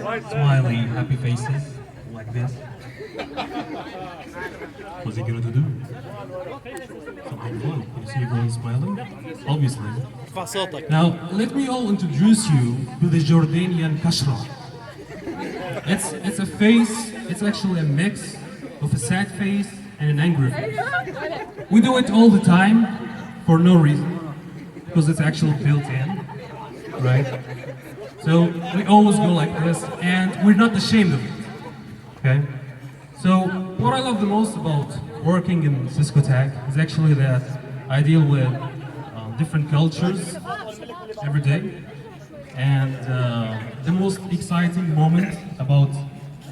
smiley, happy faces like this. What's he gonna do? Something fun. You see everyone smiling? Obviously. Now, let me all introduce you to the Jordanian kashra. It's a face, it's actually a mix of a sad face and an angry face. We do it all the time for no reason, because it's actually built in, right? So we always go like this, and we're not ashamed of it, okay? So what I love the most about working in Cisco Tech is actually that I deal with different cultures every day, and the most exciting moment about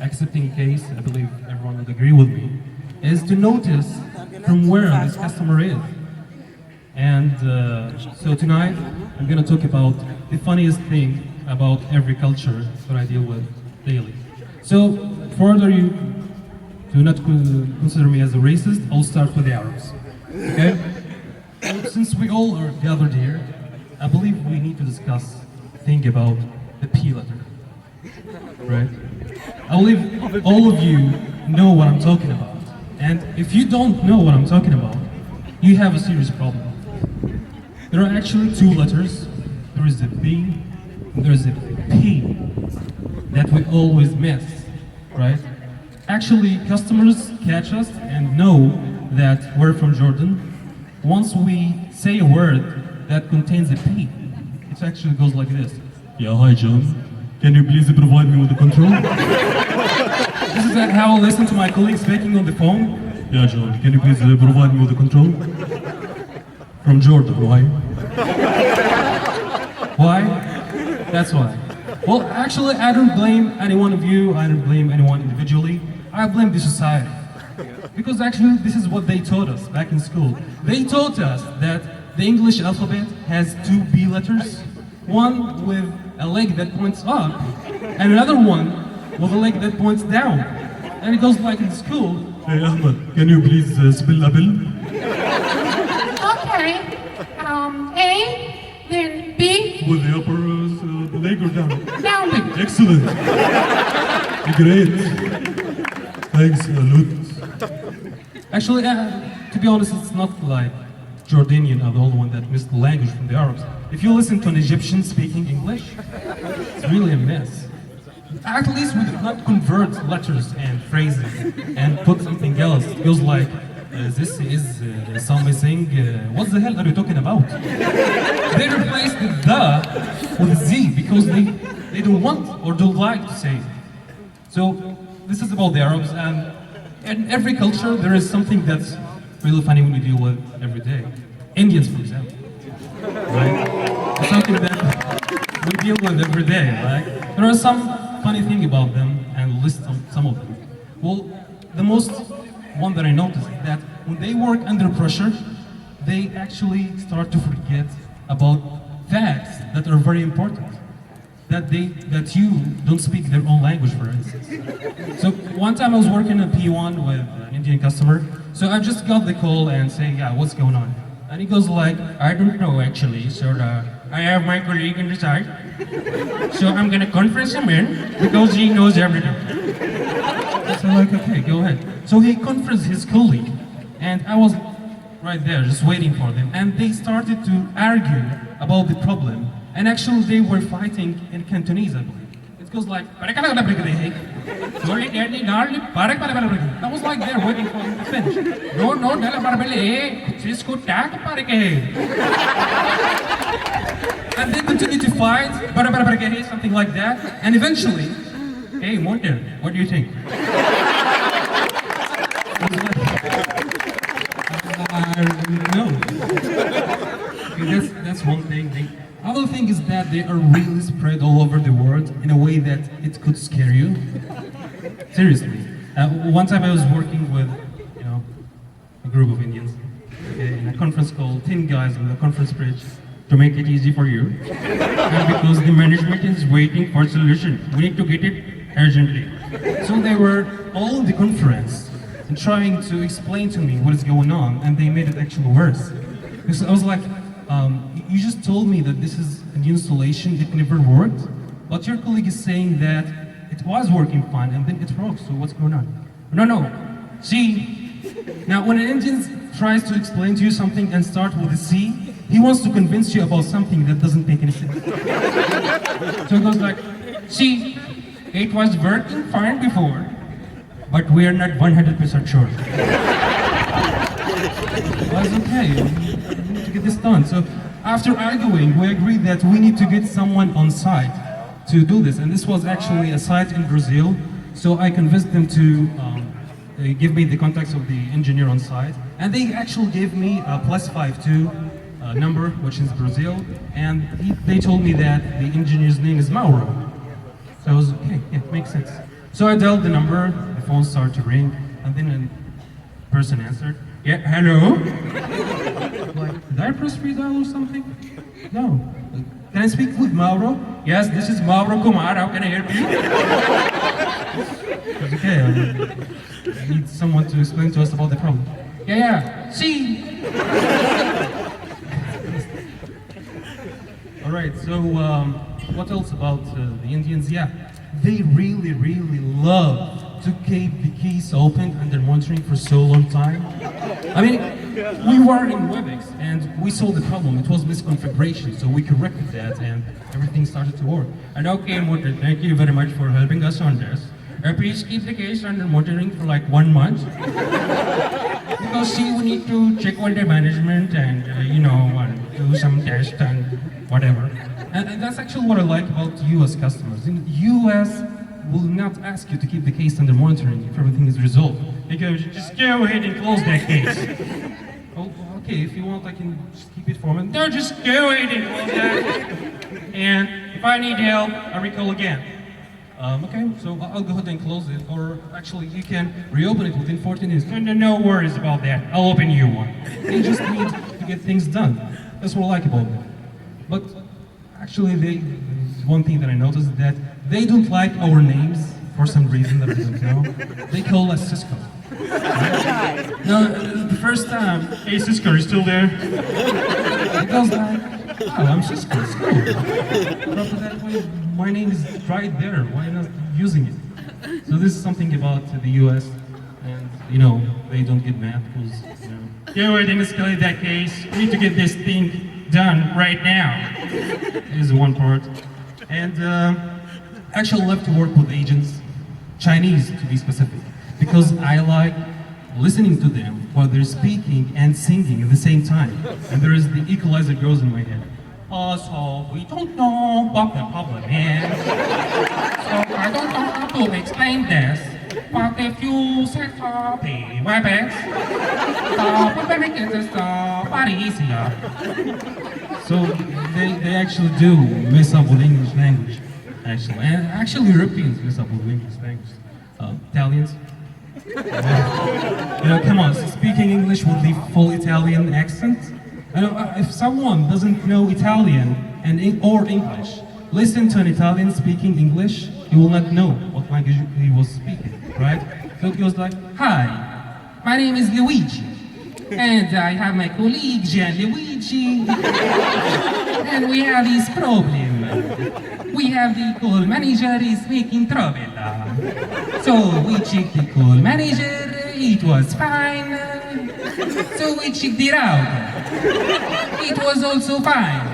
accepting a case, I believe everyone would agree with me, is to notice from where this customer is. And so tonight I'm going to talk about the funniest thing about every culture that I deal with daily. So further you do not consider me as a racist, I'll start with the Arabs. Okay? So since we all are gathered here, I believe we need to discuss a thing about the P letter. Right? I believe all of you know what I'm talking about. And if you don't know what I'm talking about, you have a serious problem. There are actually two letters. There is a B and there is a P that we always miss, right? Actually, customers catch us and know that we're from Jordan. Once we say a word that contains a P, it actually goes like this. Yeah, hi John. Can you please provide me with the control? This is how I listen to my colleagues speaking on the phone. Yeah, John, can you please provide me with the control? From Jordan, why? Why? That's why. Well, actually, I don't blame any one of you. I don't blame anyone individually. I blame the society. Because actually, this is what they taught us back in school. They taught us that the English alphabet has two B letters. One with a leg that points up, and another one with a leg that points down. And it goes like in school. Hey Ahmed, can you please spill a bill? Okay. A, then B. With the upper leg or down? Down leg. Excellent. Great. Thanks a lot. Actually, to be honest, it's not like Jordanian are the only one that missed the language from the Arabs. If you listen to an Egyptian speaking English, it's really a mess. At least we did not convert letters and phrases and put something else. It goes like, this is something, what the hell are you talking about? They replaced the with Z because they don't want or don't like to say it. So this is about the Arabs, and in every culture there is something that's really funny when we deal with every day. Indians, for example, right? It's something that we deal with every day, right? There are some funny thing about them, and we'll list some of them. Well, the most one that I noticed is that when they work under pressure, they actually start to forget about facts that are very important. That you don't speak their own language, for instance. So one time I was working at P1 with an Indian customer, so I just got the call and saying, yeah, what's going on? And he goes like, I don't know actually, so I have my colleague on the side, so I'm gonna conference him in because he knows everything. So I'm like, okay, go ahead. So he conferenced his colleague, and I was right there just waiting for them, and they started to argue about the problem. And actually, they were fighting in Cantonese, I believe. It goes like, I was like there waiting for him to finish. And they continued to fight, something like that. And eventually, hey, Monte, what do you think? No. Okay, that's one thing. Other thing is that they are really spread all over the world in a way that it could scare you. Seriously. One time I was working with, a group of Indians in a conference call, 10 guys on the conference bridge to make it easy for you. And because the management is waiting for a solution, we need to get it urgently. So they were all in the conference and trying to explain to me what is going on, and they made it actually worse. Because I was like, you just told me that this is a new installation, it never worked, but your colleague is saying that it was working fine, and then it broke. So what's going on? No. See, now when an Indian tries to explain to you something and start with a C, he wants to convince you about something that doesn't make any sense. So it goes like, see, it was working fine before, but we are not 100% sure. Well, it's okay, we need to get this done. So after arguing, we agreed that we need to get someone on site to do this. And this was actually a site in Brazil. So I convinced them to give me the contacts of the engineer on site. And they actually gave me a +52 number, which is Brazil. And they told me that the engineer's name is Mauro. So I was, okay, yeah, makes sense. So I dialed the number, the phone started to ring, and then a person answered. Yeah, hello? Like, did I press redial or something? No. Can I speak with Mauro? Yes, this is Mauro Kumar, how can I help you? It's okay, I need someone to explain to us about the problem. Yeah, see? Alright, so what else about the Indians? Yeah, they really love to keep the keys open under monitoring for so long time. I mean, we were in WebEx and we saw the problem. It was misconfiguration, so we corrected that and everything started to work. And okay, Motor, thank you very much for helping us on this. Please keep the case under monitoring for like 1 month. Because see, we need to check all the management and, do some tests and whatever. And that's actually what I like about US customers. In US, will not ask you to keep the case under monitoring if everything is resolved. Because you just go ahead and close that case. Oh, okay, if you want, I can just keep it for a minute. No, just go ahead and close that. And if I need help, I recall again. Okay, so I'll go ahead and close it. Or actually, you can reopen it within 14 minutes. No worries about that. I'll open you one. They just need to get things done. That's what I like about them. But actually, one thing that I noticed is that they don't like our names for some reason that I don't know. They call us Cisco. No, the first time, hey Cisco, are you still there? It goes like, oh, I'm Cisco, it's cool. But after that, my name is right there, why not using it? So this is something about the US, and they don't get mad because, go ahead and escalate that case. We need to get this thing done right now. Is one part. And actually love to work with agents, Chinese to be specific, because I like listening to them while they're speaking and singing at the same time. And there is the equalizer goes in my head. So we don't know what the problem is. So I don't know how to explain this. But if you set up a WebEx, we make it very easier. So they actually do mess up with English language. And actually Europeans mess up with English language. Italians. Come on, speaking English with the full Italian accent. If someone doesn't know Italian or English, listen to an Italian speaking English, he will not know what language he was speaking, right? So it goes like, hi, my name is Luigi, and I have my colleague Gianluigi, and we have this problem. We have the call manager is making trouble. So we checked the call manager, it was fine. So we checked the router, it was also fine.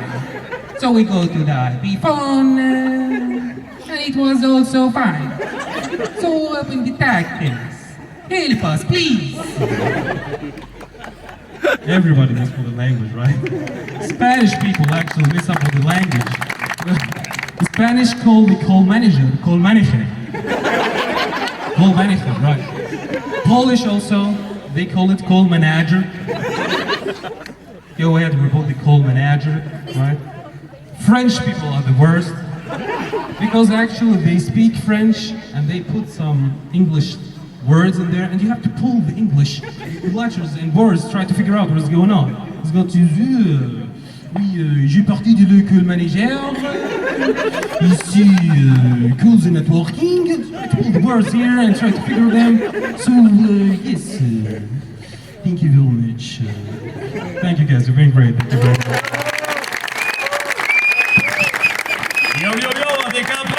So we go to the IP phone, and it was also fine. So open the tactics. Help us, please. Everybody mess with the language, right? Spanish people actually mess up with the language. The Spanish call the call manager, call manager. Call manager, right. Polish also, they call it call manager. Go ahead and report the call manager, right? French people are the worst. Because actually they speak French and they put some English words in there and you have to pull the English letters and words, try to figure out what's going on. It's got to oui, j'ai parti de l'école manager. Ici, calls and networking. I pull the words here and try to figure them. So, yes, thank you very much. Thank you guys, you're doing great. Thank you very much.